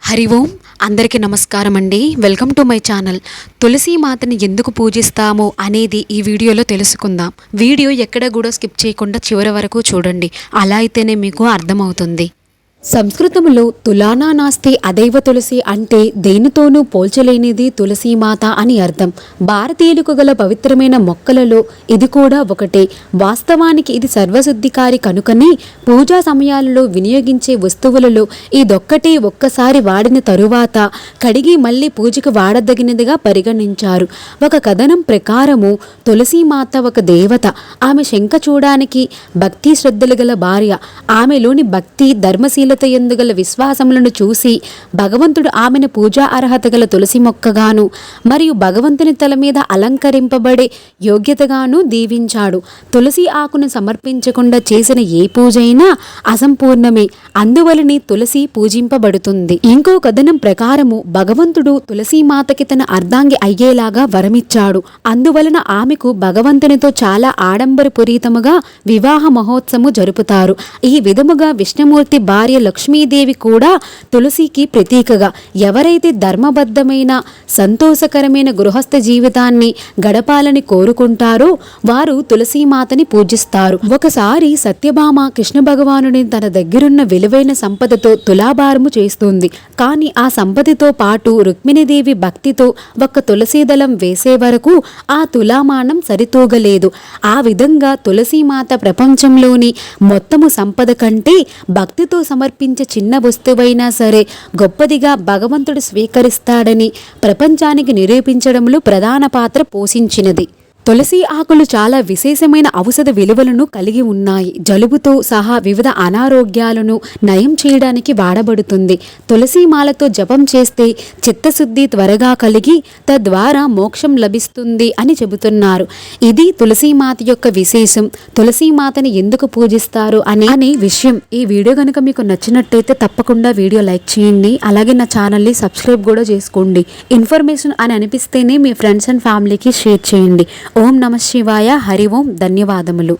హరి ఓం అందరికీ నమస్కారం అండి. Welcome to my channel. Tulasi మాతని ఎందుకు పూజిస్తాము అనేది ఈ వీడియోలో తెలుసుకుందాం. వీడియో ఎక్కడ కూడా స్కిప్ చేయకుండా చివరి వరకు చూడండి. అలా అయితేనే మీకు అర్థమవుతుంది. సంస్కృతంలో తులానా నాస్తి అదైవ తులసి అంటే దేనితోనూ పోల్చలేనిది తులసీమాత అని అర్థం. భారతీయులకు గల పవిత్రమైన మొక్కలలో ఇది కూడా ఒకటే. వాస్తవానికి ఇది సర్వశుద్ధికారి కనుకనే పూజా సమయాలలో వినియోగించే వస్తువులలో ఇదొక్కటే ఒక్కసారి వాడిన తరువాత కడిగి మళ్ళీ పూజకు వాడదగినదిగా పరిగణించారు. ఒక కథనం ప్రకారము తులసీమాత ఒక దేవత. ఆమె శంఖ చూడానికి భక్తి శ్రద్ధలు గల భార్య. ఆమెలోని భక్తి ధర్మశీల ఎందుగల విశ్వాసములను చూసి భగవంతుడు ఆమెను పూజా అర్హత గల తులసి మొక్కగాను మరియు భగవంతుని తల మీద అలంకరింపబడే యోగ్యతగాను దీవించాడు. తులసి ఆకును సమర్పించకుండా చేసిన ఏ పూజ అయినా అసంపూర్ణమే. అందువలనే తులసి పూజింపబడుతుంది. ఇంకో కథనం ప్రకారము భగవంతుడు తులసీమాతకి తన అర్ధాంగి అయ్యేలాగా వరమిచ్చాడు. అందువలన ఆమెకు భగవంతునితో చాలా ఆడంబరపూరితముగా వివాహ మహోత్సవము జరుపుతారు. ఈ విధముగా విష్ణుమూర్తి భార్య లక్ష్మీదేవి కూడా తులసికి ప్రతీకగా. ఎవరైతే ధర్మబద్ధమైన సంతోషకరమైన గృహస్థ జీవితాన్ని గడపాలని కోరుకుంటారో వారు తులసీమాతని పూజిస్తారు. ఒకసారి సత్యభామ కృష్ణ భగవానుని తన దగ్గరున్న విలువైన సంపదతో తులాభారము చేస్తుంది. కానీ ఆ సంపదతో పాటు రుక్మిణీదేవి భక్తితో ఒక్క తులసీదళం వేసే వరకు ఆ తులామానం సరితూగలేదు. ఆ విధంగా తులసీమాత ప్రపంచంలోని మొత్తము సంపద కంటే భక్తితో సమర్పించే చిన్న వస్తువైనా సరే గొప్పదిగా భగవంతుడు స్వీకరిస్తాడని ప్రపంచానికి నిరూపించడంలో ప్రధాన పాత్ర పోషించినది. తులసి ఆకులు చాలా విశేషమైన ఔషధ విలువలను కలిగి ఉన్నాయి. జలుబుతో సహా వివిధ అనారోగ్యాలను నయం చేయడానికి వాడబడుతుంది. తులసి మాలతో జపం చేస్తే చిత్తశుద్ధి త్వరగా కలిగి తద్వారా మోక్షం లభిస్తుంది అని చెబుతున్నారు. ఇది తులసీమాత యొక్క విశేషం. తులసీమాతని ఎందుకు పూజిస్తారు అనే విషయం. ఈ వీడియో కనుక మీకు నచ్చినట్టయితే తప్పకుండా వీడియో లైక్ చేయండి. అలాగే నా ఛానల్ని సబ్స్క్రైబ్ కూడా చేసుకోండి. ఇన్ఫర్మేషన్ అని అనిపిస్తేనే మీ ఫ్రెండ్స్ అండ్ ఫ్యామిలీకి షేర్ చేయండి. ఓం నమః శివాయ. హరి ఓం. ధన్యవాదములు.